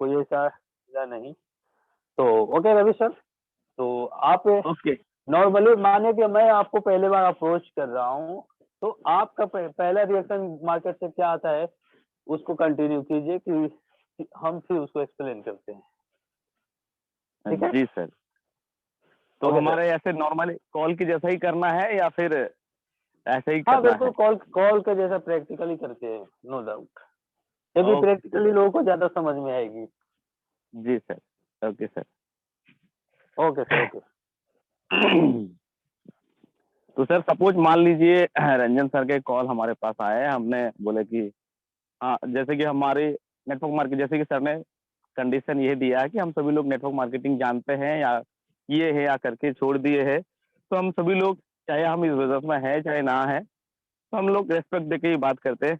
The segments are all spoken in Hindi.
कोई ऐसा या नहीं। तो ओके रवि सर, तो आप ओके। नॉर्मली मानिए कि मैं आपको पहली बार अप्रोच कर रहा हूँ, तो आपका पहला रिएक्शन मार्केट से क्या आता है, उसको कंटिन्यू कीजिए कि हम फिर उसको एक्सप्लेन करते हैं। ठीक है? जी सर। तो ओके सर। हमारे ऐसे नॉर्मली कॉल की जैसा ही करना है या फिर ऐसे ही हाँ करना बिल्कुल, है? कॉल कॉल के जैसा प्रैक्टिकली करते हैं, नो डाउट, क्योंकि ओके प्रैक्टिकली सर। लोगों को ज्यादा समझ में आएगी। जी sir. Okay sir. Okay sir, okay. तो सर सपोज मान लीजिए रंजन सर के कॉल हमारे पास आए, हमने बोले कि हाँ, जैसे कि हमारे नेटवर्क मार्केट, जैसे कि सर ने कंडीशन ये दिया है कि हम सभी लोग नेटवर्क मार्केटिंग जानते हैं या किए हैं या करके छोड़ दिए हैं, तो हम सभी लोग, चाहे हम इस बिजनेस में है चाहे ना है, तो हम लोग रेस्पेक्ट देके ही बात करते हैं।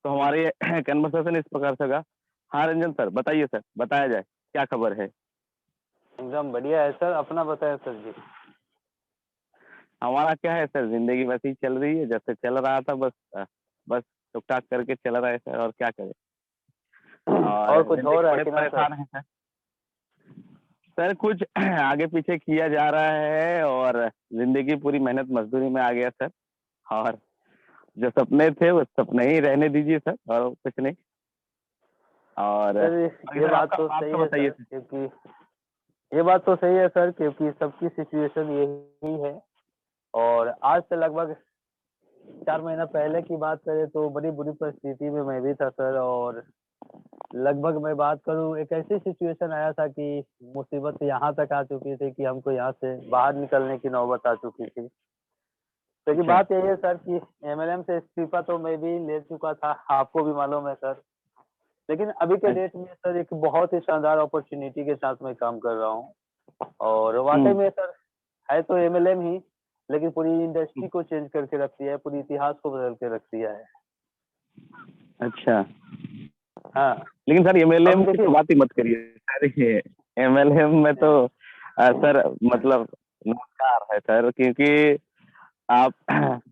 तो हमारे कन्वर्सेशन इस प्रकार से होगा। हाँ रंजन सर बताइए सर, बताया जाए क्या खबर है? एकदम बढ़िया है सर, अपना बताएं सर जी। हमारा क्या है सर, जिंदगी वैसे ही चल रही है जैसे चल रहा था, बस बस टुक टाक करके चल रहा है सर, और क्या करें। और और कुछ हो जिंदगी रहा है बड़े कि ना सर? परेशान है सर। सर कुछ आगे पीछे किया जा रहा है और जिंदगी पूरी मेहनत मजदूरी में आ गया सर। और जो सपने थे वो सपने ही रहने दीजिए सर, और कुछ नहीं। और सर बाकी ये सर बात आपका तो सही आपका है बताइए सर, सर। क्योंकि ये बात तो सही है सर, क्योंकि सबकी सिचुएशन यही है। और आज से लगभग 4 महीना पहले की बात करें तो बड़ी बुरी परिस्थिति में मैं भी था सर। और लगभग मैं बात करूं, एक ऐसी सिचुएशन आया था कि मुसीबत यहाँ तक आ चुकी थी कि हमको यहाँ से बाहर निकलने की नौबत आ चुकी थी। क्योंकि अच्छा। बात यही है सर कि एमएलएम से इस्तीफा तो मैं भी ले चुका था, आपको भी मालूम है सर। लेकिन अभी के डेट में सर एक बहुत ही शानदार अपॉर्चुनिटी के साथ मैं काम कर रहा हूँ। और वाकई हम्म। में सर है तो एमएलएम ही, लेकिन पूरी इंडस्ट्री को चेंज करके रख दिया है, पूरी इतिहास को बदल के रख दिया है। अच्छा। हाँ। लेकिन सर अभी एमएलएम की देखिए। तो बात ही मत करिए सर, ये एमएलएम में तो सर मतलब नमस्कार है सर, क्योंकि आप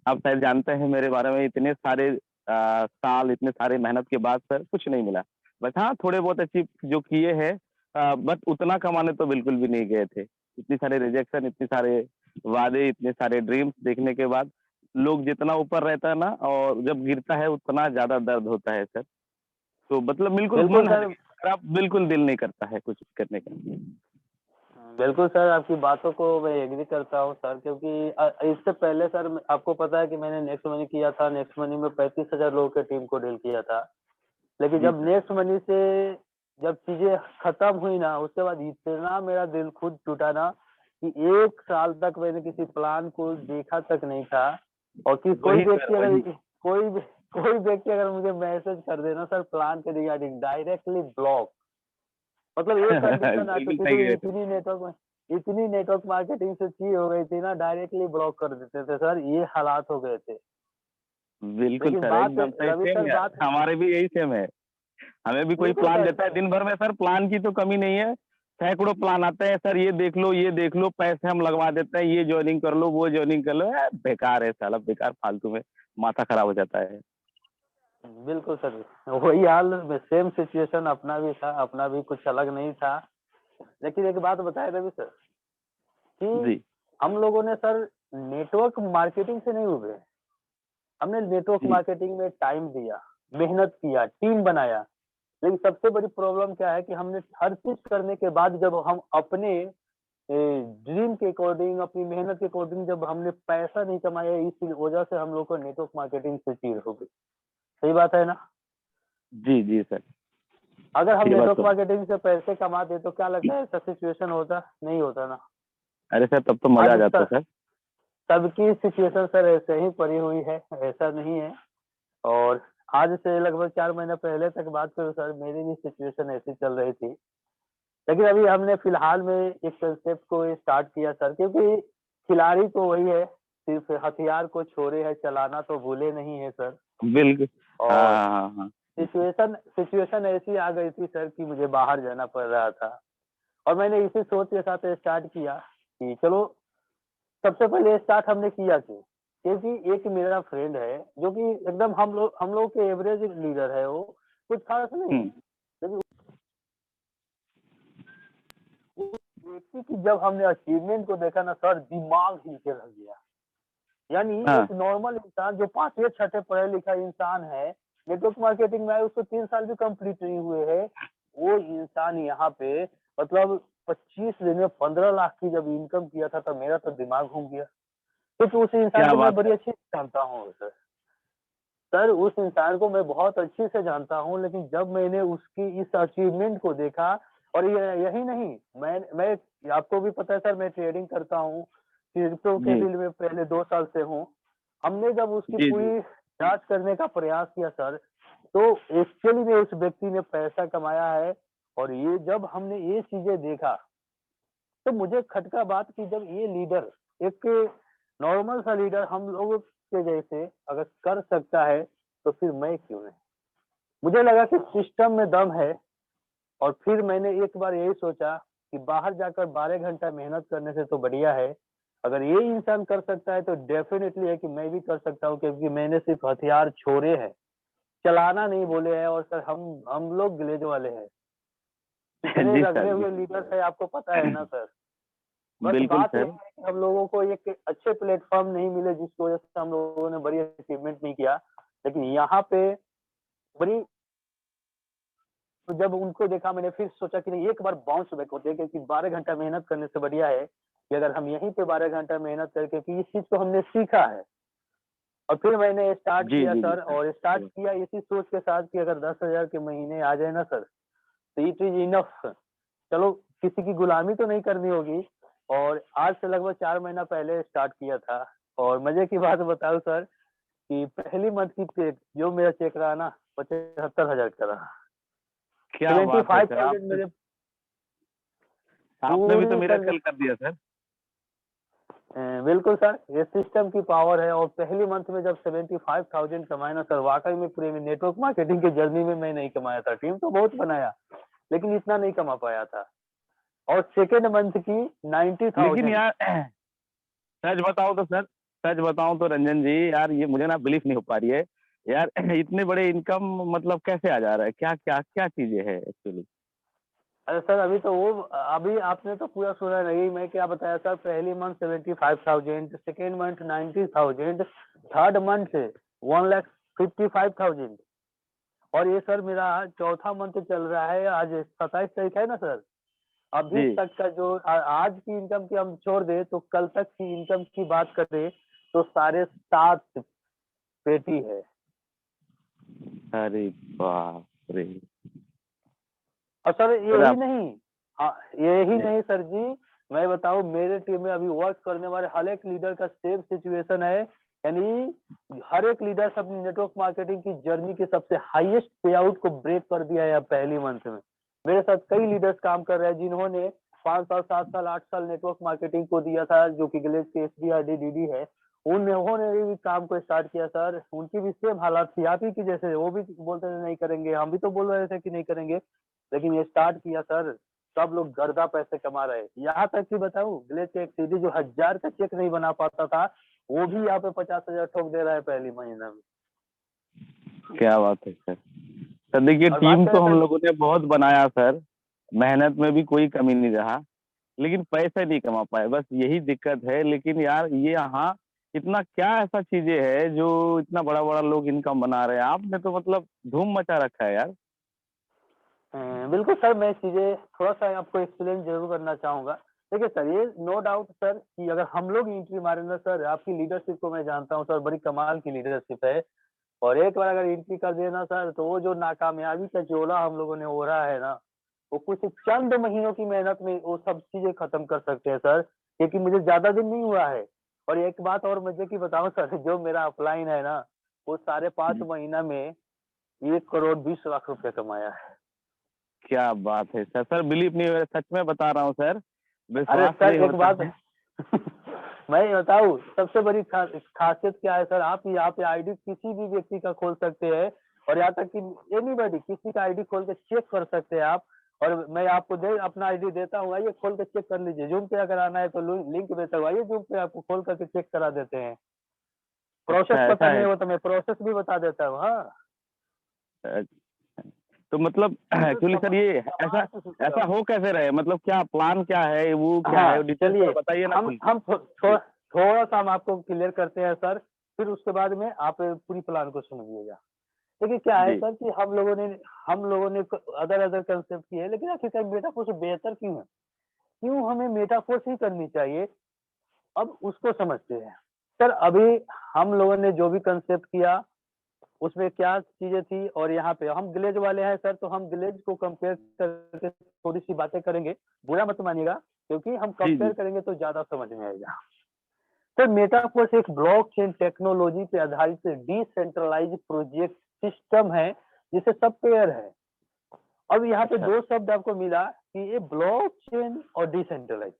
आप शायद जानते हैं मेरे बारे में, इतने सारे साल, इतने सारे मेहनत के बाद सर कुछ नहीं मिला। बस हाँ, थोड़े बहुत अचीव जो किए हैं, बट उतना कमाने तो बिल्कुल भी नहीं गए थे। इतनी सारे रिजेक्शन, इतने सारे वादे, इतने सारे ड्रीम्स देखने के बाद लोग जितना ऊपर रहता है ना, और जब गिरता है उतना ज्यादा दर्द होता है सर। तो मतलब बिल्कुल बिल्कुल मन हट सर। गया, आप बिल्कुल दिल नहीं करता है कुछ करने का। बिल्कुल सर, आपकी बातों को मैं एग्री करता हूँ सर, क्योंकि इससे पहले सर आपको पता है कि मैंने नेक्स्ट मनी किया था। नेक्स्ट मनी में 35,000 लोगों की टीम को डील किया था। लेकिन जी जब सर। नेक्स्ट मनी से जब चीजें खत्म हुई ना, उसके बाद इतना मेरा दिल खुद टूटा ना कि 1 साल तक मैंने किसी प्लान को देखा तक नहीं था। और कि कोई वही सर व्यक्ति अगर वही। कोई कोई व्यक्ति अगर मुझे मैसेज कर देना सर प्लान के रिगार्डिंग, डायरेक्टली ब्लॉक। मतलब ये कंडीशन आ बिल्कुल चुकी सही कह थी, रहे थे। इतनी नेटवर्क मार्केटिंग से ची हो गई थी ना, डायरेक्टली ब्लॉक कर देते थे सर, ये हालात हो गए थे। बिल्कुल लेकिन सर बात एकदम सही, रवि सेम सर, यार, बात हमारे भी यही सेम है। हमें भी कोई बिल्कुल प्लान सर। देता है दिन भर में, सर प्लान की तो कमी नहीं है। सैकड़ों प्लान आते हैं सर, ये देख लो ये देख लो, पैसे हम लगवा देते हैं, ये ज्वाइनिंग कर लो वो ज्वाइनिंग कर लो, बेकार है साला, बेकार, फालतू में माथा खराब हो जाता है। बिल्कुल सर, वही हाल में सेम सिचुएशन अपना भी था, अपना भी कुछ अलग नहीं था। लेकिन एक बात बताए रवि सर कि जी हम लोगों ने सर नेटवर्क मार्केटिंग से नहीं उभरे। हमने नेटवर्क जी। मार्केटिंग में टाइम दिया, मेहनत किया, टीम बनाया। लेकिन सबसे बड़ी प्रॉब्लम क्या है कि हमने हर चीज करने के बाद जब हम अपने ड्रीम के अकॉर्डिंग, अपनी मेहनत के अकॉर्डिंग जब हमने पैसा नहीं कमाया, इस वजह से हम लोग को नेटवर्क मार्केटिंग से चीड़ हो गई। सही बात है ना? जी जी सर। अगर हम ये बात नेटवर्क तो, मार्केटिंग से पैसे कमाते तो क्या लगता है ऐसा सिचुएशन होता? नहीं होता ना। अरे सर तब तो मजा आ आज जाता सर। सबकी सिचुएशन सर ऐसे ही पड़ी हुई है, ऐसा नहीं है। और आज से लगभग 4 महीना पहले तक बात करूँ सर, मेरी भी सिचुएशन ऐसी चल रही थी। लेकिन अभी हमने फिलहाल में एक कंसेप्ट को स्टार्ट किया सर, क्योंकि खिलाड़ी तो वही है, सिर्फ हथियार को छोड़े है, चलाना तो भूले नहीं है सर। बिल्कुल। हाँ और हाँ हाँ हाँ। सिचुएशन सिचुएशन ऐसी आ गई थी सर कि मुझे बाहर जाना पड़ रहा था। और मैंने इसी सोच के साथ स्टार्ट किया कि चलो, सबसे पहले स्टार्ट हमने किया क्योंकि एक मेरा फ्रेंड है जो कि एकदम हम लोग के एवरेज लीडर है, वो कुछ खास नहीं है। हम्म। लेकिन कि जब हमने अचीवमेंट को देखा ना सर, दिमाग हिल के रह गया। यानी हाँ, एक नॉर्मल इंसान जो 5वें छठे पढ़ा लिखा इंसान है, नेटवर्क मार्केटिंग में आए उसको 3 साल भी कंप्लीट नहीं हुए हैं, वो इंसान यहाँ पे मतलब 25 दिन में 15 लाख की जब इनकम किया था तब मेरा तो दिमाग घूम गया। क्योंकि उस इंसान क्या को मैं बात बड़ी है! अच्छे से जानता हूँ सर। सर उस इंसान को मैं बहुत अच्छे से जानता हूँ, लेकिन जब मैंने उसकी इस अचीवमेंट को देखा और ये यही नहीं, मैं आपको भी पता है सर, मैं ट्रेडिंग करता हूँ, क्रिप्टो के जी, फील्ड में पहले 2 साल से हूँ। हमने जब उसकी जी, जी। पूरी जाँच करने का प्रयास किया सर, तो एक्चुअली में उस व्यक्ति ने पैसा कमाया है और ये जब हमने ये चीज़ें देखा, तो मुझे खटका बात कि जब ये लीडर, एक नॉर्मल सा लीडर हम लोगों के जैसे अगर कर सकता है, तो फिर मैं क्यों नहीं? मुझे लगा कि सिस्टम में दम है और फिर मैंने एक बार यही सोचा कि बाहर जाकर 12 घंटा मेहनत करने से तो बढ़िया है, अगर ये इंसान कर सकता है तो डेफ़िनेटली है कि मैं भी कर सकता हूँ, क्योंकि मैंने सिर्फ़ हथियार छोड़े हैं, चलाना नहीं बोले हैं। और सर हम लोग ग्लेज वाले हैं, इतने जी रगड़े सर, जी। हुए लीडर्स हैं, आपको पता है ना सर। बस बिल्कुल बात ये सर। है कि हम लोगों को एक अच्छे प्लेटफ़ॉर्म नहीं मिले, जिसकी वज़ह से हम लोगों ने बड़ी अचीवमेंट नहीं किया। लेकिन यहाँ पे बड़ी, तो जब उनको देखा मैंने फिर सोचा कि नहीं, एक बार बाउंस बैक होते हैं, क्योंकि 12 घंटा मेहनत करने से बढ़िया है कि अगर हम यहीं पे 12 घंटा मेहनत करें, क्योंकि इस चीज़ को हमने सीखा है। और फिर मैंने स्टार्ट जी, किया जी, जी सर, सर। और स्टार्ट किया इसी सोच के साथ कि अगर 10,000 के महीने आ जाए ना सर, तो इट इज़ इनफ। चलो, किसी की गुलामी तो नहीं करनी होगी। और आज से लगभग 4 महीना पहले स्टार्ट किया था। और मज़े की बात बताऊँ सर, कि पहली मंथ की पे जो मेरा चेक रहा ना, 75,000 का रहा। क्या बात है सर! 75,000 मेरे आपने भी तो पूरी सर। मिरेकल कर दिया सर। बिल्कुल सर, ये सिस्टम की पावर है। और पहली मंथ में जब 75,000 कमाए ना सर, वाक़ई में पूरे में नेटवर्क मार्केटिंग की जर्नी में मैं नहीं कमाया था। टीम तो बहुत बनाया, लेकिन इतना नहीं कमा पाया था। और सेकंड मंथ की लेकिन 90,000। यार सच बताऊँ तो सर, सच बताऊँ तो रंजन जी, यार ये मुझे ना बिलीव नहीं हो पा रही है। यार इतने बड़े इनकम मतलब कैसे आ जा रहा है? क्या चीज़ें हैं एक्चुअली? अरे सर, अभी आपने तो पूरा सुना नहीं, मैं क्या बताया सर, पहली month 75,000, second month 90,000, third month 1,55,000। और ये सर मेरा चौथा मंथ चल रहा है, आज 27 तारीख है ना सर। अभी जी, तक का जो आज की इनकम की हम छोड़ दें, तो कल तक की इनकम की बात करें तो साढ़े 7 पेटी है। अरे बाप रे! और सर सर यही आप नहीं, हाँ, यही जी, नहीं सर जी, मैं बताऊँ, मेरे टीम में अभी वर्क करने वाले हर एक लीडर का सेम सिचुएशन है। यानी हर एक लीडर अपनी नेटवर्क मार्केटिंग की जर्नी के सबसे हाईएस्ट पे आउट को ब्रेक कर दिया है अब पहली मंथ में। मेरे साथ कई लीडर्स काम कर रहे हैं, जिन्होंने 5 साल, 7 साल, 8 साल नेटवर्क मार्केटिंग को दिया था, जो कि ग्लेज के एसडीआरडी डीडी है। उन्होंने भी काम को स्टार्ट किया सर, उनकी भी सेम हालात थी आप ही की जैसे, वो भी बोलते थे नहीं करेंगे, हम भी तो बोल रहे थे कि नहीं करेंगे। लेकिन ये स्टार्ट किया सर, सब लोग गर्दा पैसे कमा रहे हैं। यहाँ तक कि बताऊँ, ग्लेज के एक सीडी जो 1000 का चेक नहीं बना पाता था, वो भी यहाँ पे 50,000 ठोक दे रहा है पहली महीने में। क्या बात है सर! सर देखिए और बात टीम करें तो हम सर, लोगों ने बहुत बनाया सर, मेहनत में भी कोई कमी नहीं रहा, लेकिन पैसे नहीं कमा पाए, बस यही दिक्कत है। लेकिन यार ये यहाँ इतना क्या ऐसा चीज़ें है जो इतना बड़ा-बड़ा लोग इनकम बना रहे हैं? आपने तो मतलब धूम मचा रखा है यार। बिल्कुल सर, मैं चीज़ें थोड़ा-सा आपको एक्सप्लेन ज़रूर करना चाहूँगा। देखिए सर, ये नो डाउट सर कि अगर हम लोग एंट्री मारे ना सर, आपकी लीडरशिप को मैं जानता हूँ सर, बड़ी कमाल की लीडरशिप है। और एक बार अगर एंट्री कर दिए ना सर, तो वो जो नाकामयाबी का झोला हम लोगों ने ओढ़ा है ना, वो कुछ चंद महीनों की मेहनत में वो सब चीज़ें खत्म कर सकते हैं सर, क्योंकि मुझे ज़्यादा दिन नहीं हुआ है। और एक बात और मज़े की बताऊँ सर, जो मेरा अपलाइन है ना, वो साढ़े 5 जी। महीना में 1 करोड़ 20 लाख रुपए कमाया है। क्या बात है सर! सर बिलीव नहीं हो रहा, सच में बता रहा हूँ सर, अरे विश्वास नहीं सर, एक होता बात है। मैं ये बताऊँ, सबसे बड़ी खासियत क्या है सर, आप यहाँ पे आईडी किसी भी व्यक्ति का खोल सकते हैं। और यहाँ तक कि एनीबॉडी किसी का आईडी खोल के चेक कर सकते हैं आप। और मैं आपको अपना आईडी देता हूँ, आइए खोल के चेक कर लीजिए। ज़ूम पे अगर आना है तो लिंक भेजता हूँ, आइए ज़ूम पे आपको खोल करके चेक करा देते हैं। प्रोसेस अच्छा पता ऐसा नहीं है हो क्या? तो मैं प्रोसेस भी बता देता हूँ। हाँ। अ, तो मतलब सर एक्चुअली सर ये ऐसा सवाल तो सुनते ऐसा रहो। हो कैसे रहे, मतलब क्या प्लान क्या है, वो क्या हाँ, है, डिटेल्स चलिए में बताइए ना खुल के। हम जी थोड़ा सा हम आपको क्लियर करते हैं सर, फिर उसके बाद में आप पूरी प्लान को समझिएगा। देखिए क्या है जी सर कि हम लोगों ने अदर अदर कंसेप्ट किए हैं, लेकिन आखिरकार मेटाफोर से बेहतर क्यों है? क्यों हमें मेटाफोर ही करनी चाहिए? अब उसको समझते हैं। सर अभी हम लोगों ने जो भी कंसेप्ट किया, उसमें क्या चीज़ें थी और यहाँ पे हम ग्लेज़ वाले हैं सर, तो हम ग्लेज़ को कंपेयर करके थोड़ी-सी बातें करेंगे। बुरा मत मानिएगा, क्योंकि हम जी कंपेयर जी। करेंगे तो ज़्यादा समझ में आएगा। सर मेटाफोर्स एक ब्लॉकचेन टेक्नोलॉजी पे आधारित डिसेंट्रलाइज्ड प्रोजेक्ट सिस्टम है, जिसे सब पेयर है। अब यहाँ पे अच्छा 2 शब्द आपको मिला कि ये ब्लॉकचेन और डिसेंट्रलाइज्ड।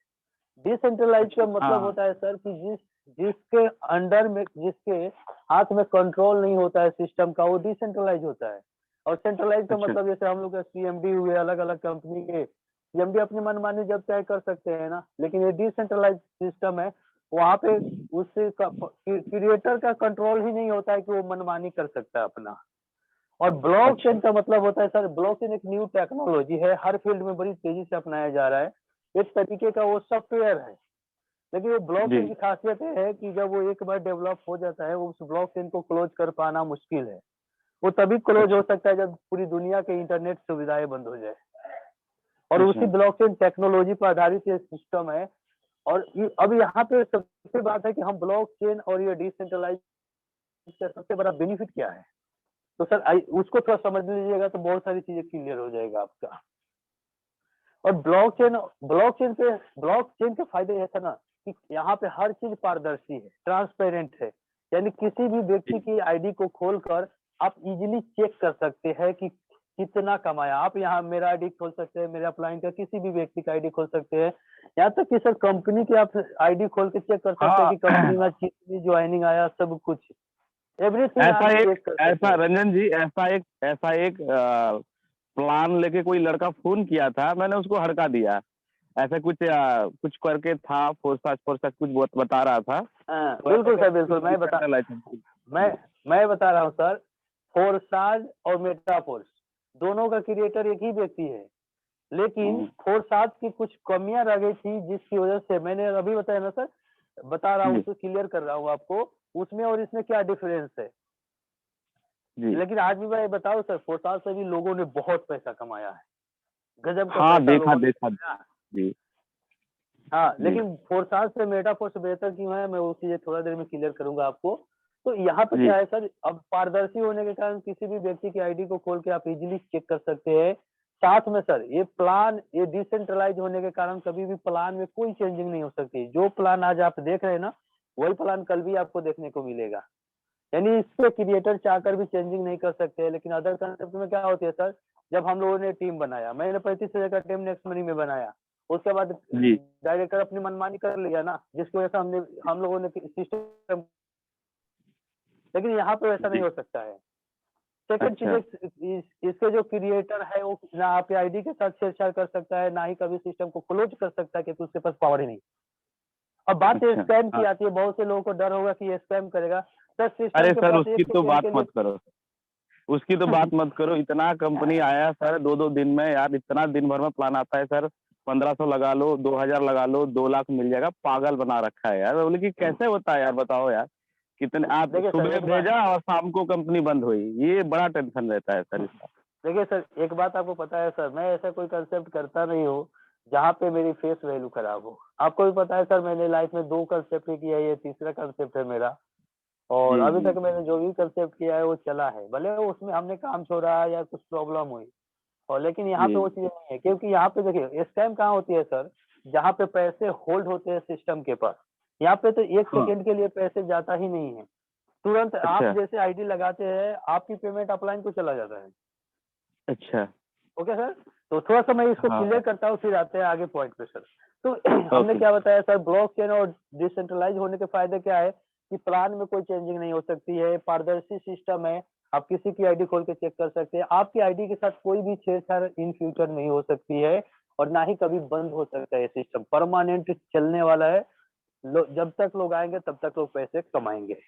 डिसेंट्रलाइज का अच्छा। मतलब हाँ होता है सर कि जिसके अंडर में, जिसके हाथ में कंट्रोल नहीं होता है सिस्टम का, वो डिसेंट्रलाइज होता है। और सेंट्रलाइज का अच्छा मतलब जैसे हम लोग के सीएमडी हुए, अलग अलग कंपनी के सीएमडी अपनी मनमानी जब चाहे कर सकते हैं ना, लेकिन ये डिसेंट्रलाइज सिस्टम है, वहाँ पे उससे क्रिएटर का कंट्रोल ही नहीं होता है कि वो मनमानी कर सकता है अपना। और अच्छा। ब्लॉकचेन का मतलब होता है सर, ब्लॉकचेन एक न्यू टेक्नोलॉजी है, हर फील्ड में बड़ी तेजी से अपनाया जा रहा है। एक तरीके का वो सॉफ्टवेयर है। लेकिन वो जी ब्लॉकचेन की खासियत ये है कि जब वो एक बार डेवलप हो जाता है, उस ब्लॉकचेन को क्लोज कर पाना मुश्किल है। वो तभी क्लोज हो अच्छा सकता है जब पूरी दुनिया के इंटरनेट सुविधाएं बंद हो जाए। और उसी अच्छा। ब्लॉकचेन टेक्नोलॉजी पर आधारित ये सिस्टम है। और अब यहाँ पे सबसे बात है कि हम ब्लॉकचेन और ये डिसेंट्रलाइज का सबसे बड़ा बेनिफिट क्या है? तो सर उसको थोड़ा समझ लीजिएगा तो बहुत सारी चीजें क्लियर हो जाएगा आपका। और ब्लॉकचेन के फायदे ऐसा ना कि यहाँ पे हर चीज पारदर्शी है, ट्रांसपेरेंट है। यानी किसी भी व्यक्ति जी की आईडी को खोलकर आप इजीली चेक कर सकते हैं कि कितना कमाया। आप यहाँ मेरा आईडी खोल सकते हैं, मेरे अपलाइन का किसी भी व्यक्ति का आईडी खोल सकते हैं। यहाँ तक कि सर कंपनी की आप आईडी खोल के चेक कर सकते हैं हाँ। कि कंपनी में कितनी ज्वाइनिंग आया, सब कुछ, एवरीथिंग ऐसा आप एक चेक कर सकते ऐसा हैं। रंजन जी, ऐसा एक प्लान लेके कोई लड़का फोन किया था, मैंने उसको हड़का दिया। ऐसा कुछ करके था, फोरसाज कुछ बता रहा था, हाँ तो ऐसा बिल्कुल सर, करके कुछ बिल्कुल डिसेंट्रलाइज। मैं जी मैं बता रहा हूँ सर। फोरसाज और मेटाफोर्स दोनों का क्रिएटर एक ही व्यक्ति है, लेकिन हम्म, फोरसाज की कुछ कमियां रह गई थी, जिसकी वजह से मैंने अभी बताया ना सर, बता रहा हूँ, जी उसको क्लियर कर रहा हूँ आपको, उसमें और इसमें क्या डिफरेंस है। जी। लेकिन आज भी मैं बताऊँ सर, फोरसाज से भी लोगों ने बहुत पैसा कमाया है, गजब का हाँ पैसा देखा लोगों ने देखा। कमाया है। जी हाँ, जी लेकिन फोरसाज से मेटाफोर्स बेहतर क्यों है, मैं वो चीज़ें थोड़ा देर में क्लियर करूँगा आपको। तो यहाँ पे जी। क्या है सर, अब पारदर्शी होने के कारण किसी भी व्यक्ति की आईडी को खोल के आप इज़िली चेक कर सकते हैं। साथ में सर ये डिसेंट्रलाइज़ होने के कारण कभी भी प्लान में कोई चेंजिंग नहीं हो सकती। जो प्लान आज आप देख रहे हैं ना, वही प्लान कल भी आपको देखने को मिलेगा। यानी इसपे क्रिएटर चाहकर भी चेंजिंग नहीं कर सकते हैं। लेकिन अदर कंसेप्ट में क्या होती है सर, जब हम लोगों ने टीम बनाया, मैंने 35,000 का टीम नेक्स्ट मनी में बनाया, उसके बाद जी डायरेक्टर अपनी मनमानी कर लिया ना, जिसकी वजह से हम लोगों ने सिस्टम, लेकिन यहाँ पे वैसा नहीं जी। हो सकता है। सेकंड चीज़, अच्छा इसके जो क्रिएटर है वो ना आपके आईडी के साथ छेड़छाड़ कर सकता है, ना ही कभी सिस्टम को क्लोज कर सकता है, क्योंकि उसके पास पावर ही नहीं। अब बात ये अच्छा। स्कैम की हाँ। आती है, बहुत से लोगों को डर होगा कि ये स्कैम करेगा। सर सिस्टम अरे के सर पास उसकी 1 तो सेकंड बात के लिए मत करो, उसकी तो बात मत करो। इतना कंपनी आया सर, 2-2 दिन में यार, इतना दिन भर में प्लान आता है सर। 1500 लगा लो, 2000 लगा लो, 2 लाख मिल जाएगा। पागल बना रखा है यार। बोले कि कैसे होता है यार, बताओ यार। कितने आप देखिए सर सुबह एक बात भेजा और शाम को कंपनी बंद हुई, ये बड़ा टेंशन रहता है सर इसका। देखिए सर, एक बात आपको पता है सर, मैं ऐसा कोई कंसेप्ट करता नहीं हूँ जहाँ पे मेरी फेस वैल्यू खराब हो। आपको भी पता है सर, मैंने लाइफ में 2 कंसेप्ट ही किया है, ये तीसरा कंसेप्ट है मेरा। और जी अभी जी तक मैंने जो भी कंसेप्ट किया है वो चला है, भले वो उसमें हमने काम छोड़ा या कुछ प्रॉब्लम हुई। और लेकिन यहाँ जी। पे वो चीज़ें नहीं है, क्योंकि यहाँ पे देखिए स्कैम कहाँ होती है सर, जहाँ पे पैसे होल्ड होते हैं सिस्टम के पास। यहाँ पे तो 1 हाँ। सेकंड के लिए पैसे जाता ही नहीं है। तुरंत आप अच्छा जैसे आईडी लगाते हैं, आपकी पेमेंट अपलाइन को चला जाता है। अच्छा। ओके सर, तो थोड़ा-सा मैं इसको हाँ क्लियर हाँ। करता हूँ, फिर आते हैं आगे पॉइंट पे सर। तो हमने ओके। क्या बताया सर, ब्लॉकचेन और डिसेंट्रलाइज़ होने के फ़ायदे क्या है कि प्लान में कोई चेंजिंग नहीं हो सकती है, पारदर्शी सिस्टम है, आप किसी की आईडी खोल के चेक कर सकते हैं। आपकी आईडी के साथ कोई भी छेड़छाड़ इन फ्यूचर नहीं हो सकती है, और ना ही कभी बंद हो सकता है ये सिस्टम, परमानेंट चलने वाला है। जब तक लोग आएँगे तब तक लोग पैसे कमाएँगे।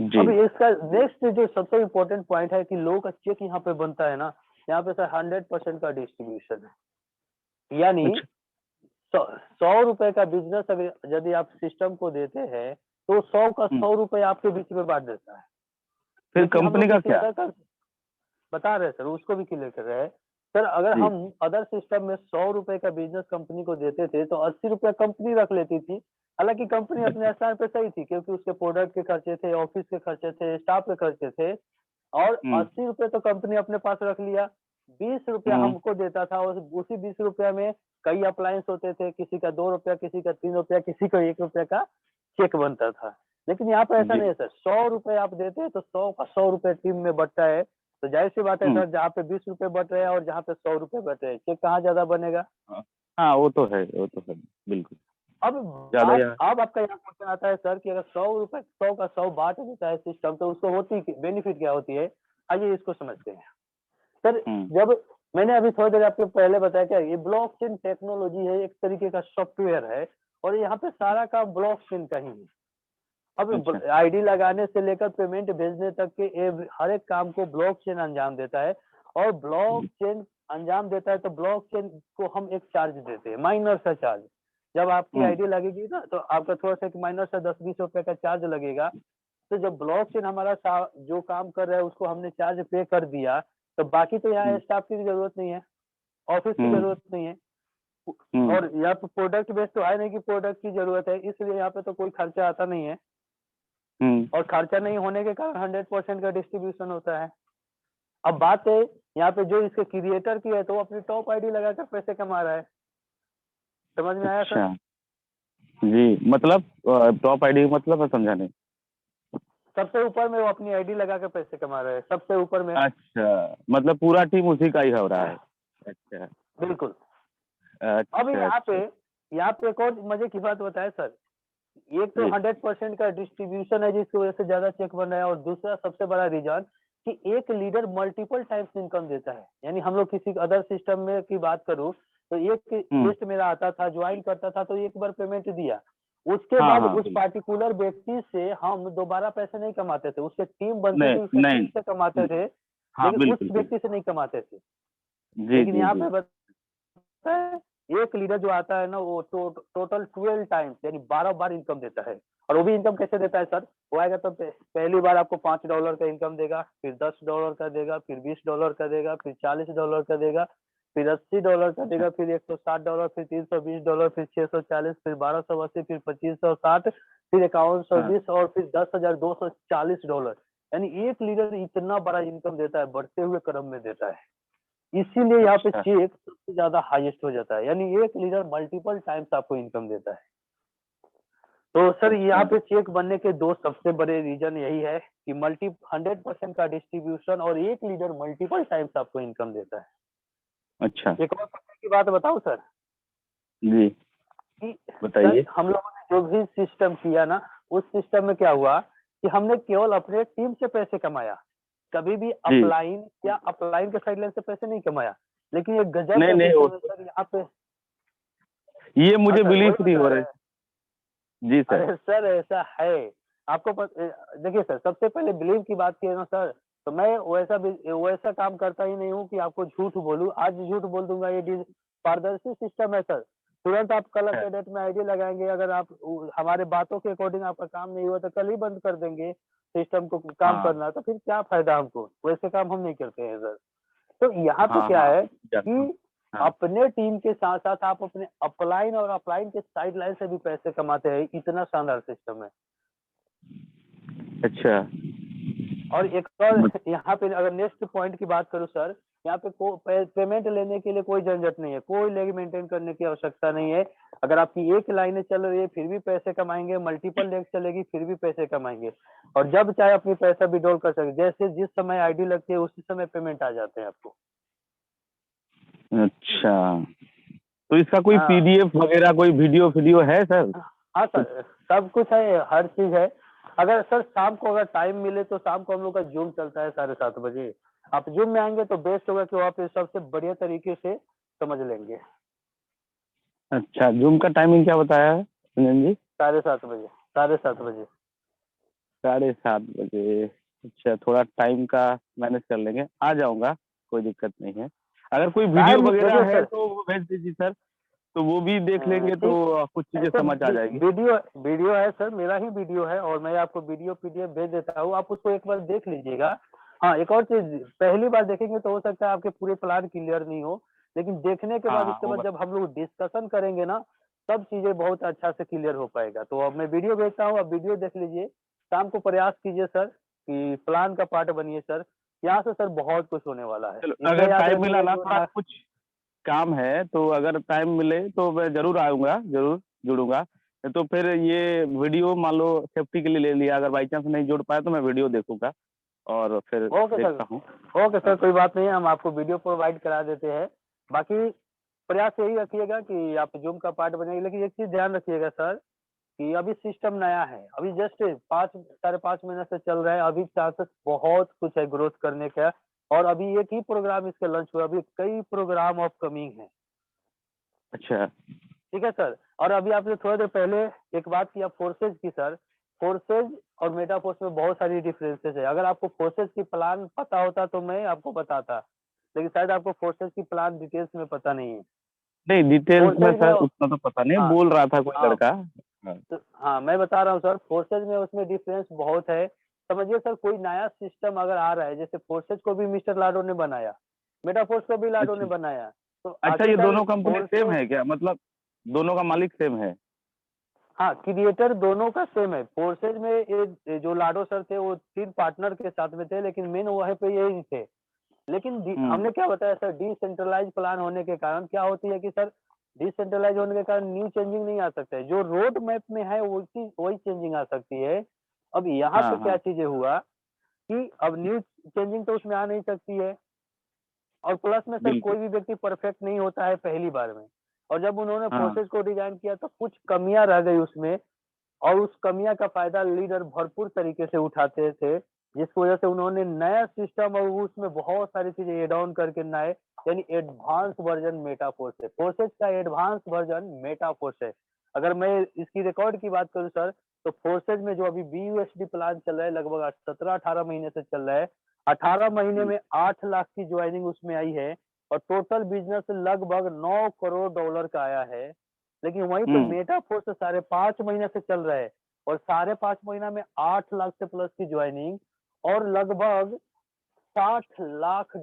जी अब इसका नेक्स्ट जो सबसे इम्पोर्टेंट पॉइंट है कि लोगों का चेक यहाँ पे बनता है ना, यहाँ पे सर 100% का डिस्ट्रीब्यूशन है। यानी अच्छा। 100 रुपए का बिजनेस अगर यदि आप सिस्टम को देते हैं तो 100 का हम्म, 100 रुपए आपके बीच में बांट देता है। फिर लेकिन हम कंपनी लोग का किसी क्या? अदर का बता रहे हैं सर, उसको भी क्लियर कर रहे हैं। सर अगर जी। हम अदर सिस्टम में 100 रुपए का बिजनेस कंपनी को देते थे तो 80 रुपया कंपनी रख लेती थी। हालांकि कंपनी अपने स्थान पे सही थी क्योंकि उसके प्रोडक्ट के खर्चे थे, ऑफिस के खर्चे थे, स्टाफ के खर्चे थे। और हम्म। 80 रुपए तो कंपनी अपने पास रख लिया। 20 रुपया हम्म। हमको देता था और उसी 20 रुपया में कई अप्लायंस होते थे, किसी का 2 रुपया, किसी का 3 रुपया, किसी का 1 रुपया का चेक बनता था। लेकिन यहाँ पे ऐसा जी। नहीं है सर, 100 रुपए आप देते हैं तो 100 का 100 रुपए टीम में बंटता है। तो जाहिर सी बात है हम्म। सर, जहाँ पे 20 रुपए बट रहे हैं और जहाँ पे 100 रुपए बट रहे हैं, चेक कहाँ ज्यादा बनेगा? हाँ, हाँ, वो तो है, वो तो है, बिल्कुल। अब ज्यादा बात यहाँ। अब आपका यहाँ क्वेश्चन आता है सर कि अगर 100 रुपए 100 का 100 बांट देता है सिस्टम तो उसको होती बेनिफिट क्या होती है? आइए इसको समझते हैं। सर हम्म। जब मैंने अभी थोड़ी देर आपको पहले बताया क्या ये ब्लॉकचेन टेक्नोलॉजी है, एक तरीके का सॉफ्टवेयर है और यहाँ पे सारा काम ब्लॉकचेन का ही है। अच्छा। अब आईडी लगाने से लेकर पेमेंट भेजने तक के हर एक काम को ब्लॉकचेन अंजाम देता है। और ब्लॉकचेन अंजाम देता है तो ब्लॉकचेन को हम एक चार्ज देते हैं, माइनर सा चार्ज। जब आपकी हम्म। आईडी लगेगी ना तो आपका थोड़ा सा एक माइनर सा 10-20 रुपए का चार्ज लगेगा। तो जब ब्लॉकचेन हमारा जो काम कर रहा है उसको हमने चार्ज पे कर दिया तो बाकी तो यहाँ हम्म। स्टाफ की भी जरूरत नहीं है, ऑफिस की हम्म। जरूरत नहीं है। हम्म। और यहाँ पे प्रोडक्ट बेस्ड तो है नहीं कि प्रोडक्ट की जरूरत है, इसलिए यहाँ पे तो कोई खर्चा आता नहीं है। हम्म। और खर्चा नहीं होने के कारण 100% का डिस्ट्रीब्यूशन होता है। अब बात है यहाँ पे जो इसके क्रिएटर की है तो वो अपनी टॉप आईडी लगाकर पैसे कमा रहा है। समझ में आया सर? अच्छा। जी, मतलब टॉप आईडी मतलब मैं समझा नहीं। सबसे ऊपर में वो अपनी आईडी लगाकर पैसे कमा रहा है, सबसे ऊपर में। अच्छा, मतलब पूरा टीम उसी का ही हो रहा है। अच्छा। बिल्कुल। अब अच्छा। अच्छा। यहाँ पे एक और मजे की बात बताए सर। एक तो जी। 100% का डिस्ट्रीब्यूशन है जिसकी वजह से ज्यादा चेक बन रहा है और दूसरा सबसे बड़ा रीजन कि एक लीडर मल्टीपल टाइम्स इनकम देता है। यानी हम लोग किसी अदर सिस्टम में की बात करूं तो एक हम्म। लिस्ट मेरा आता था, ज्वाइन करता था तो एक बार पेमेंट दिया, उसके हाँ, बाद हाँ, उस पार्टिकुलर व्यक्ति से हम दोबारा पैसे नहीं कमाते थे, उसके टीम बनती नहीं, थी उसके टीम नहीं। से कमाते थे। हाँ, लेकिन उस बिल्कुल, बिल्कुल। व्यक्ति से नहीं कमाते थे। जी, लेकिन जी, यहाँ जी। पे है, एक लीडर जो आता है ना वो टोटल 12 टाइम्स यानी 12 बार इनकम देता है। और वो भी इनकम कैसे देता है सर? वो आएगा तो पहली बार आपको $5 का इनकम देगा, फिर $10 का देगा, फिर $20 का देगा, फिर $40 का देगा, फिर $80 का अच्छा। देगा, फिर $160, फिर $320, फिर 640, फिर 1280, फिर 2560, फिर हाँ। 5120 और फिर $10,240। यानी एक लीडर इतना बड़ा इनकम देता है, बढ़ते हुए क्रम में देता है। इसीलिए यहाँ पे अच्छा। चेक सबसे ज्यादा हाईएस्ट हो जाता है, यानी एक लीडर मल्टीपल टाइम्स आपको इनकम देता है। तो सर यहाँ अच्छा। पे चेक बनने के दो सबसे बड़े रीजन यही है कि मल्टी 100% का डिस्ट्रीब्यूशन और एक लीडर मल्टीपल टाइम्स आपको इनकम देता है। अच्छा। एक और पता की बात बताऊं सर जी, कि सर बताइए। हम लोगों ने जो भी सिस्टम किया ना उस सिस्टम में क्या हुआ कि हमने केवल अपने टीम से पैसे कमाया, कभी भी जी। अपलाइन या अपलाइन के साइडलाइन से पैसे नहीं कमाया। लेकिन ये गजब नहीं, का नहीं, वो सिस्टम है तो सर यहाँ पे। ये हाँ मुझे सर वही बिलीफ नहीं बता हो रहे रहा है। हैं। जी सर। अरे सर ऐसा है, आपको देखिए सर सबसे पहले बिलीव की बात की है ना सर, तो मैं वैसा काम करता ही नहीं हूँ कि आपको झूठ बोलूं। आज झूठ बोल दूंगा ये पारदर्शी सिस्टम है सर। तुरंत आप कल अच्छा। के डेट में आईडी लगाएंगे, अगर आप हमारे बातों के अकॉर्डिंग आपका काम नहीं हुआ तो कल ही बंद कर देंगे सिस्टम को काम हाँ, करना, तो फिर क्या फायदा हमको? वैसे काम हम नहीं करते हैं सर। तो यहाँ पे हाँ, क्या हाँ, है जानता हूँ। कि हाँ। अपने टीम के साथ साथ आप अपने अपलाइन और अपलाइन के साइड लाइन से भी पैसे कमाते हैं, इतना शानदार सिस्टम है। अच्छा। और एक और यहाँ पे अगर नेक्स्ट पॉइंट की बात करूँ सर, यहाँ पे पेमेंट लेने के लिए कोई झंझट नहीं है, कोई लेग मेंटेन करने की आवश्यकता नहीं है। अगर आपकी एक लाइनें चल रही है फिर भी पैसे कमाएंगे, मल्टीपल लेग चलेगी फिर भी पैसे कमाएंगे। और जब चाहे अपनी पैसा विड्रॉल कर सकते, जैसे जिस समय आईडी लगती है उसी समय पेमेंट आ जाते हैं आपको। अच्छा, तो इसका कोई हाँ पीडीएफ वगैरह कोई वीडियो है सर? हाँ कुछ? सर सब कुछ है, हर चीज है। अगर सर शाम को अगर टाइम मिले तो शाम को हम लोग का जूम चलता है 7:30 बजे। आप जूम में आएंगे तो बेस्ट होगा कि वहाँ पे सबसे बढ़िया तरीके से समझ लेंगे। अच्छा, जूम का टाइमिंग क्या बताया है सुनील जी? 7:30 बजे, 7:30 बजे। 7:30 बजे। अच्छा, थोड़ा टाइम का मैनेज कर लेंगे, आ जाऊंगा। कोई दिक्कत नहीं है। अगर कोई वीडियो टाइम वगैरह देखिए है सर, तो वो भेज दीजिए सर, तो वो भी देख लेंगे तो ठीक, कुछ चीज़ें ऐसे समझ आ जाएगी। वीडियो वीडियो है सर, मेरा ही वीडियो है और मैं आपको वीडियो पीडीएफ भेज देता हूँ, आप उसको एक बार देख लीजिएगा। हाँ, एक और चीज़, पहली बार देखेंगे तो हो सकता है आपके पूरे प्लान क्लियर नहीं हो, लेकिन देखने के हाँ, बाद हाँ, उसके बाद होगा। जब हम लोग डिस्कशन करेंगे ना, तब चीज़ें बहुत अच्छा से क्लियर हो पाएगा। तो अब मैं वीडियो भेजता हूँ, आप वीडियो देख लीजिए। शाम को प्रयास कीजिए सर कि प्लान का पार्ट बनिए सर। यहाँ से सर बहुत कुछ होने वाला है। चलो, इतना अगर याद टाइम मिला रखिए ना, जो थोड़ा कुछ काम है, तो अगर टाइम मिले तो मैं ज़रूर आऊँगा, ज़रूर जुड़ूँगा। तो फिर ये वीडियो मान लो सेफ्टी के लिए ले लिया, अगर बाई चांस नहीं जुड़ पाया तो मैं वीडियो देखूँगा और फिर ओके सर, देखता हूँ। ओके हाँ, सर, कोई बात नहीं है, हम आपको वीडियो प्रोवाइड करा देते हैं। बाकी प्रयास यही रखिएगा कि आप ज़ूम का पार्ट बनेंगे, लेकिन एक चीज़ ध्यान रखिएगा सर कि अभी सिस्टम नया है, अभी जस्ट 5 साढ़े 5 महीने से चल रहा है, अभी चांसेस बहुत कुछ है ग्रोथ करने का और अभी एक ही प्रोग्राम इसका लॉन्च हुआ है, अभी कई प्रोग्राम अपकमिंग हैं। अच्छा। ठीक है सर। और अभी आपने थोड़ी देर पहले एक बात किया फोर्सेज की सर, फोर्सेज और मेटाफोर्स में बहुत सारी डिफरेंसेस है। अगर आपको फोर्सेज की प्लान पता होता तो मैं आपको बताता, लेकिन शायद आपको फोर्सेज की प्लान डिटेल्स में पता नहीं है। नहीं, डिटेल्स में फोर्सेज में सर उतना तो पता नहीं, हाँ, बोल रहा था कोई हाँ, लड़का। हाँ, तो हाँ, मैं बता रहा हूँ सर, फोर्सेज में उसमें डिफरेंस बहुत है। समझिए सर, कोई नया सिस्टम अगर आ रहा है, जैसे फोर्सेज को भी मिस्टर लाडो ने बनाया, मेटाफोर्स को भी लाडो ने अच्छा। बनाया, तो अच्छा, ये आखिरकार दोनों कंपनी सेम फोर्सेज, है क्या? मतलब दोनों का मालिक सेम है? हाँ, क्रिएटर दोनों का सेम है। फोर्सेज में ये जो लाडो सर थे वो 3 पार्टनर के साथ में थे, लेकिन मेन वहीं पे यही थे। लेकिन हुँ। हमने क्या बताया सर, डिसेंट्रलाइज प्लान होने के कारण क्या होती है कि सर, डिसेंट्रलाइज होने के कारण न्यू चेंजिंग नहीं आ सकता है। जो रोड मैप में है वही चेंजिंग आ सकती है। अब यहाँ हाँ, पे क्या हाँ, चीजें हुआ कि अब न्यू चेंजिंग तो उसमें आ नहीं सकती है, और प्लस में सर बिल्कुल। कोई भी व्यक्ति परफेक्ट नहीं होता है पहली बार में। और जब उन्होंने हाँ, फोर्सेज को डिजाइन किया तो कुछ कमियां रह गई उसमें, और उस कमियां का फायदा लीडर भरपूर तरीके से उठाते थे, जिसकी वजह से उन्होंने नया सिस्टम और उसमें बहुत सारी चीजें एड ऑन करके नए, यानी एडवांस वर्जन मेटाफोर्स है, फोर्सेज का एडवांस वर्जन मेटाफोर्स है। अगर मैं इसकी रिकॉर्ड की बात करूं सर, तो फोर्सेज में जो अभी BUSD प्लान चल रहा है, लगभग 17-18 महीने से चल रहा है, 18 महीने हुँ, में 8 लाख की ज्वाइनिंग उसमें आई है, और टोटल बिजनेस लगभग 9 करोड़ डॉलर का आया है। लेकिन वहीं पे हुँ, मेटाफोर्स 5.5 महीने से चल रहा है, और 5.5 महीना में 8 लाख से प्लस की ज्वाइनिंग, और लगभग 60 लाख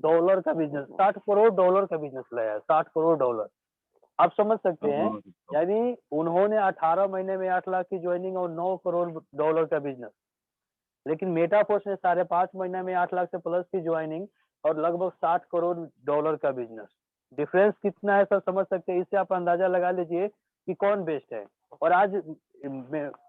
डॉलर का बिजनेस, 60 करोड़ डॉलर का बिजनेस लाया है, 60 करोड़ डॉलर। आप समझ सकते हैं, समझ सकता हूँ। यानी उन्होंने 18 महीने में 8 लाख की ज्वाइनिंग और 9 करोड़ डॉलर का बिजनेस, लेकिन मेटाफोर्स ने 5.5 महीने में 8 लाख से प्लस की ज्वाइनिंग और लगभग 60 करोड़ डॉलर का बिजनेस। डिफरेंस कितना है सर, समझ सकते हैं। इससे आप अंदाजा लगा लीजिए कि कौन बेस्ट है। और आज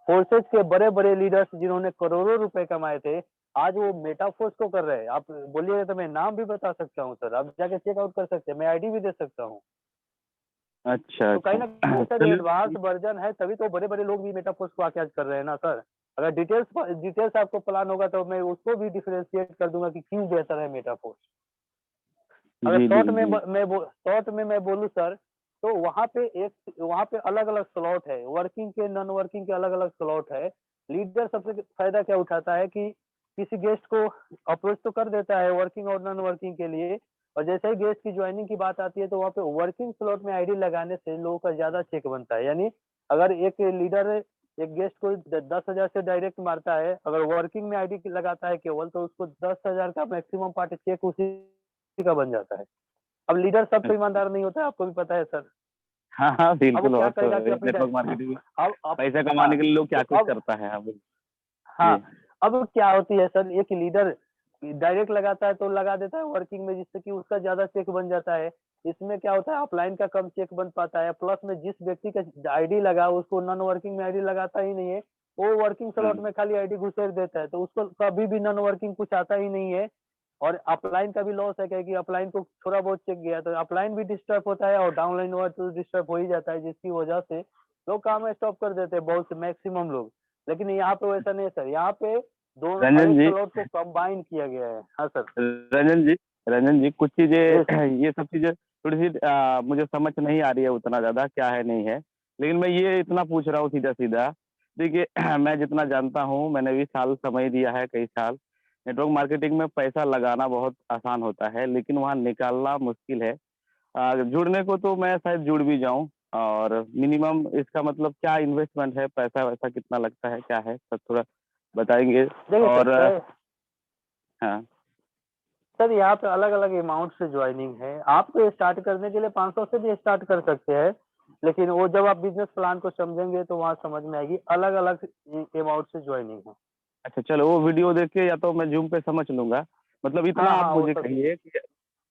फोर्सेज के बड़े बड़े लीडर्स जिन्होंने करोड़ों रुपए कमाए थे, आज वो मेटाफोर्स को कर रहे हैं। आप बोलिएगा तो मैं नाम भी बता सकता हूँ सर, आप जाके चेकआउट कर सकते हैं, मैं आईडी भी दे सकता हूँ। अच्छा, तो कहीं अच्छा। ना कहीं सर चलिए एडवांस ठीक। वर्जन है, तभी तो बड़े बड़े लोग भी मेटाफोर्स को आके आज कर रहे हैं ना सर। अगर डिटेल्स आपको प्लान होगा तो मैं उसको भी डिफरेंशिएट कर दूंगा कि क्यों बेहतर है मेटाफोर्स। अगर जी, जी, जी। शॉर्ट में मैं बोलूँ सर, तो वहाँ पे अलग अलग स्लॉट है, वर्किंग के नॉन वर्किंग के अलग अलग स्लॉट है। लीडर सबसे फायदा क्या उठाता है कि किसी गेस्ट को अप्रोच तो कर देता है वर्किंग और नॉन वर्किंग के लिए, और जैसे ही गेस्ट की ज्वाइनिंग की बात आती है तो वहाँ पे वर्किंग स्लॉट में आईडी लगाने से लोगों का ज्यादा चेक बनता है। यानी अगर एक लीडर एक गेस्ट को 10,000 से डायरेक्ट मारता है, अगर वर्किंग में आईडी लगाता है केवल, तो उसको 10,000 का मैक्सिमम पार्ट चेक उसी का बन जाता है। अब लीडर सब तो अच्छा। ईमानदार नहीं होता है, आपको भी पता है सर। हाँ, हाँ, अब वो बिल्कुल। क्या और करेगा कि तो अपनी नेटवर्क मार्केटिंग में अब पैसा हाँ, कमाने के लिए लोग तो क्या-कुछ अब करता है। हाँ, बोलिए। हाँ, जी। अब क्या होती है सर, एक लीडर डायरेक्ट लगाता है तो लगा देता है वर्किंग में, जिससे कि उसका ज्यादा चेक बन जाता है। इसमें क्या होता है, अपलाइन का कम चेक बन पाता है, प्लस में जिस व्यक्ति का आईडी लगा उसको नॉन वर्किंग में आईडी लगाता ही नहीं है, वो वर्किंग हाँ, स्लॉट में खाली आईडी घुसेड़ देता है, तो उसको कभी भी नॉन वर्किंग कुछ आता ही नहीं है। और अपलाइन का भी लॉस है, क्या कि अपलाइन को थोड़ा बहुत चेक गया तो अपलाइन भी डिस्टर्ब होता है, और डाउनलाइन हुआ तो डिस्टर्ब हो ही जाता है, जिसकी वजह से लोग काम स्टॉप कर देते हैं, बहुत से मैक्सिमम लोग। लेकिन यहाँ पे वैसा नहीं है सर, यहाँ पे दोनों हर रंजन एक जी, स्लॉट को कंबाइन किया गया है। हाँ सर। रंजन जी, रंजन जी, कुछ जी चीज़ें ये सब चीज़ें थोड़ी-सी मुझे समझ नहीं आ रही है उतना ज़्यादा क्या है, नहीं है। लेकिन मैं ये इतना पूछ रहा हूँ सीधा-सीधा, देखिए मैं जितना जानता हूँ, मैंने भी साल समय दिया है, कई साल। नेटवर्क मार्केटिंग में पैसा लगाना बहुत आसान होता है, लेकिन वहाँ निकालना मुश्किल है। जुड़ने को तो मैं शायद जुड़ भी जाऊँ, और मिनिमम इसका मतलब क्या इन्वेस्टमेंट है, पैसा-वैसा कितना लगता है, क्या है? सब थोड़ा बताएँगे? देखिए और सर, हाँ, सर यहाँ पे अलग-अलग अमाउंट से जॉइनिंग है। आप स्टार्ट करने के लिए 500 से भी स्टार्ट कर सकते हैं, लेकिन वो जब आप बिज़नेस प्लान को समझेंगे तो वहाँ समझ में आएगी, अलग-अलग अमाउंट से जॉइनिंग है। अच्छा चलो वो वीडियो देख के या तो मैं ज़ूम पे समझ लूँगा। मतलब इतना हाँ, आप हाँ, वो मुझे सब कहिए कि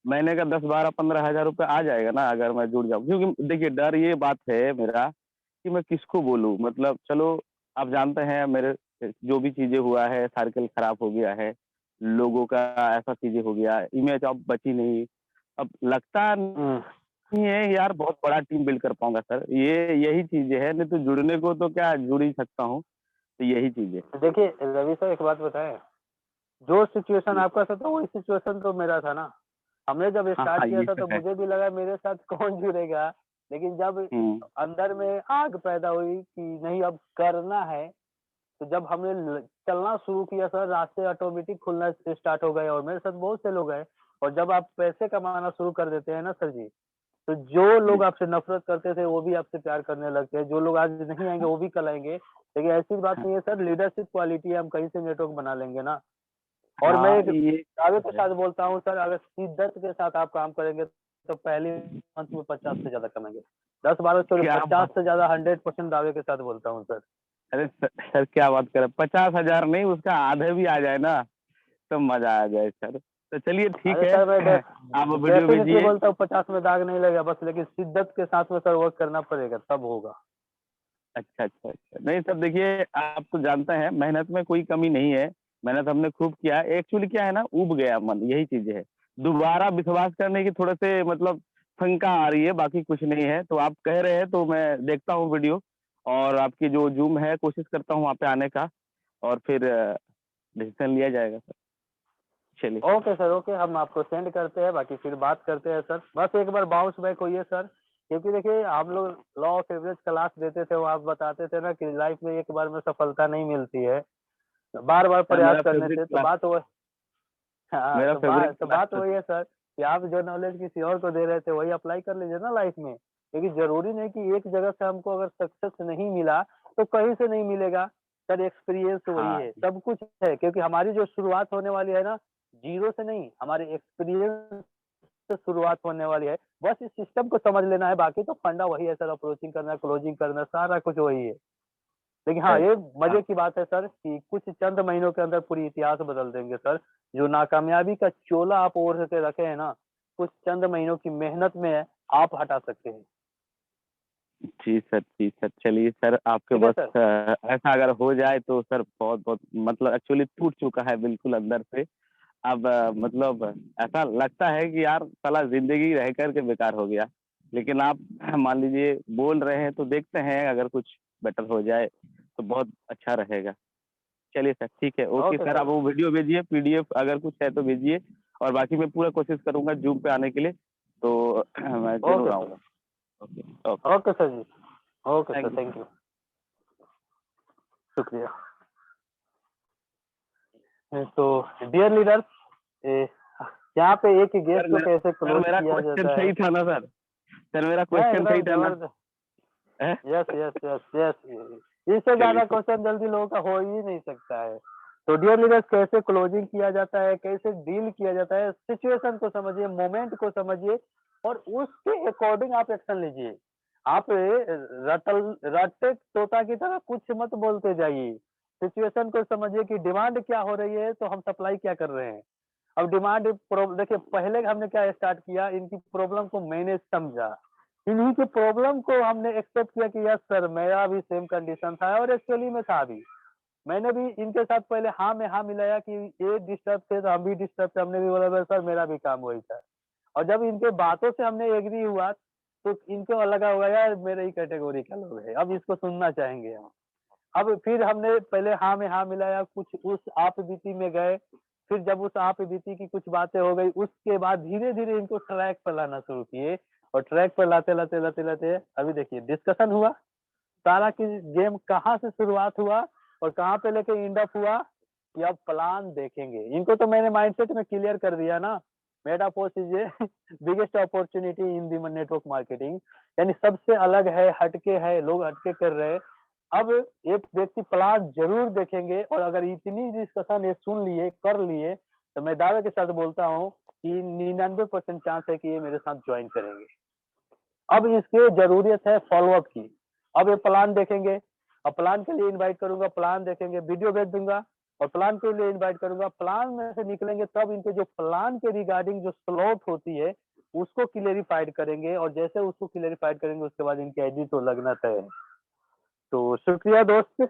महीने का 10, 12, 15,000 रुपए आ जाएगा ना अगर मैं जुड़ जाऊँ? क्योंकि देखिए डर ये बात है मेरा कि मैं किसको बोलूँ? मतलब चलो आप जानते हैं मेरे जो भी चीज़ें हुआ है, सर्कल खराब हो गया है, लोगों का ऐसा चीज़ें हो गया, इमेज अब बची नहीं। अब लगता हुँ। नहीं है यार बहुत बड़ा टीम बिल्ड कर पाऊँगा सर, ये यही चीज़ें हैं, नहीं तो जुड़ने को तो क्या जुड़ ही सकता हूँ, तो यही चीज़ें। देखिए रवि सर, एक बात बताएँ, जो सिचुएशन जी। आपका था तो वही सिचुएशन तो मेरा था ना। हमने जब हाँ, स्टार्ट हाँ, किया ये था तो तो है। मुझे भी लगा मेरे साथ कौन जुड़ेगा, लेकिन जब हुँ। अंदर में आग पैदा हुई कि नहीं अब करना है, तो जब हमने चलना शुरू किया सर, रास्ते ऑटोमेटिक खुलना स्टार्ट हो गए और मेरे साथ बहुत से लोग हैं। और जब आप पैसे कमाना शुरू कर देते हैं ना सर जी, तो जो लोग जी। आपसे नफ़रत करते थे वो भी आपसे प्यार करने लगते हैं। जो लोग आज नहीं आएँगे वो भी कल आएँगे। लेकिन ऐसी बात हाँ, नहीं है सर, लीडरशिप क्वालिटी है, हम कहीं से नेटवर्क बना लेंगे ना। और मैं हाँ, एक ये दावे के है। साथ बोलता हूँ सर, अगर शिद्दत के साथ आप काम करेंगे तो पहले मंथ में 50 से ज़्यादा कमाएँगे। 10-12 छोड़िए, क्या 50 बात से ज़्यादा 100% दावे के साथ बोलता हूँ सर। अरे सर क्या बात कर रहे हैं, 50,000 नहीं उसका आधे भी आ जाए ना, तो मज़ा आ जाए सर। तो चलिए ठीक अरे है, सर, मैं आप वीडियो डेफ़िनिटली भेजिए। बोलता हूँ 50 में दाग नहीं लगेगा बस, लेकिन शिद्दत के साथ में सर वर्क करना पड़ेगा तब होगा। अच्छा, अच्छा, अच्छा। नहीं सर देखिए, आप तो जानते हैं मेहनत में कोई कमी नहीं है, मेहनत हमने खूब किया है। एक्चुअली क्या है ना, ऊब गया मन, यही चीज़ है। दोबारा विश्वास करने की थोड़े से मतलब शंका आ रही है, बाकी कुछ नहीं है। तो आप कह रहे हैं तो मैं देखता हूँ वीडियो, और आपकी जो ज़ूम है कोशिश करता हूँ वहाँ पे आने का, और फिर डिसीज़न लिया जाएगा सर। चलिए। ओके सर, ओके, हम आपको सेंड करते हैं, बाकी फिर बात करते हैं सर। बस एक बार बाउंस बैक होइए सर, क्योंकि देखिए हम लोग लॉ ऑफ एवरेज क्लास देते थे, वो आप बताते थे ना कि लाइफ में एक बार में सफलता नहीं मिलती है, बार-बार सर प्रयास मेरा करने फ़ेवरेट से। तो क्लास बात वो हाँ, मेरा फ़ेवरेट तो क्लास बात था वही सर। है सर कि आप जो नॉलेज किसी और को दे रहे थे वही अप्लाई कर लीजिए ना लाइफ में। क्योंकि ज़रूरी नहीं कि एक जगह से हमको अगर सक्सेस नहीं मिला, तो कहीं से नहीं मिलेगा। सर एक्सपीरियंस वही हाँ, है, सब कुछ है, क्योंकि हमारी जो शुरुआत होने वाली है ना, ज़ीरो से नहीं, हमारे एक्सपीरियंस से शुरुआत होने वाली है। बस इस सिस्टम को समझ लेना है, बाकी तो फंडा वही है सर, अप्रोचिंग करना, क्लोजिंग करना, सारा कुछ वही है। लेकिन हाँ, है। ये हाँ, मज़े की बात है सर कि कुछ चंद महीनों के अंदर पूरी इतिहास बदल देंगे सर। जो नाकामयाबी का चोला आप ओढ़ के रखे हैं ना, कुछ चंद महीनों की मेहनत में आप हटा सकते हैं। जी सर, जी सर। चलिए सर, आपके ठीक है बस सर? ऐसा अगर हो जाए तो सर बहुत-बहुत मतलब एक्चुअली टूट चुका है बिल्कुल अंदर से। अब मतलब ऐसा लगता है कि यार साला ज़िंदगी रह कर के बेकार हो गया। लेकिन आप मान लीजिए बोल रहे हैं तो देखते हैं अगर कुछ बेटर हो जाए तो बहुत अच्छा रहेगा। चलिए सर ठीक है, ओके ओके सर आप सर। वो वीडियो भेजिए, पीडीएफ अगर कुछ है तो भेजिए, और बाकी मैं पूरा कोशिश करूँगा ज़ूम पे आने के लिए, तो मैं ओके ज़रूर सर। आऊँगा। Okay, okay, okay sir ji. Okay sir, thank you thank sir. You. शुक्रिया। तो डियर लीडर्स, यहाँ पे एक ही सर गेस्ट को मेरा कैसे सर क्लोज़ मेरा किया क्वेश्चन जाता है। सही था ना सर? सर मेरा मैं क्वेश्चन सही एकदम था ना? ज़बरदस्त। हैं? Yes, yes, yes, yes. इससे चलिए ज़्यादा ठीक है। क्वेश्चन जल्दी लोगों का हो ही नहीं सकता है। तो डियर लीडर्स, कैसे क्लोजिंग किया जाता है, कैसे डील किया जाता है, सिचुएशन को समझिए, मोमेंट को समझिए और उसके अकॉर्डिंग आप एक्शन लीजिए। आप रट्टे तोता की तरह कुछ मत बोलते जाइए। सिचुएशन को समझिए कि डिमांड क्या हो रही है, तो हम सप्लाई क्या कर रहे हैं। अब डिमांड देखिए, पहले हमने क्या स्टार्ट किया, इनकी प्रॉब्लम को मैंने समझा। इन्हीं की प्रॉब्लम को हमने एक्सेप्ट किया कि यस सर, मेरा भी सेम कंडीशन था और एक्चुअली में था भी। मैंने भी इनके साथ पहले हाँ में हाँ मिलाया कि ये डिस्टर्ब थे तो हम भी डिस्टर्ब थे, हमने भी बोला "बस सर, मेरा भी काम वही था।" और जब इनके बातों से हमने एग्री हुआ, तो इनको लगा होगा यार मेरे ही कैटेगरी का लोग है, अब इसको सुनना चाहेंगे हम। अब फिर हमने पहले हाँ में हाँ मिलाया, कुछ उस आप बीती में गए, फिर जब उस आप बीती की कुछ बातें हो गई, उसके बाद धीरे-धीरे इनको ट्रैक पर लाना शुरू किए और ट्रैक पर लाते-लाते अभी देखिए डिस्कशन हुआ, सारा की गेम कहाँ से शुरुआत हुआ और कहाँ पे लेके एंड अप हुआ, कि अब प्लान देखेंगे। इनको तो मैंने माइंडसेट में क्लियर कर दिया ना, Metaforce is a biggest opportunity in the network marketing, यानी सबसे अलग है, हटके है, लोग हटके कर रहे हैं। अब एक व्यक्ति प्लान जरूर देखेंगे, और अगर इतनी डिस्कशन ये सुन लिए, कर लिए, तो मैं दावे के साथ बोलता हूँ कि 99% चांस है कि ये मेरे साथ ज्वाइन करेंगे। अब इसके जरूरत है फॉलोअप की। अब ये प्लान देखेंगे, अब प्लान के लिए इनवाइट करूंगा, प्लान देखेंगे, वीडियो भेज दूंगा और प्लान के लिए इनवाइट करूंगा। प्लान में से निकलेंगे तब इनके जो प्लान के रिगार्डिंग जो स्लॉट होती है उसको क्लेरिफाइड करेंगे, और जैसे उसको क्लेरिफाइड करेंगे उसके बाद इनकी आईडी तो लगना तय है। तो शुक्रिया दोस्त।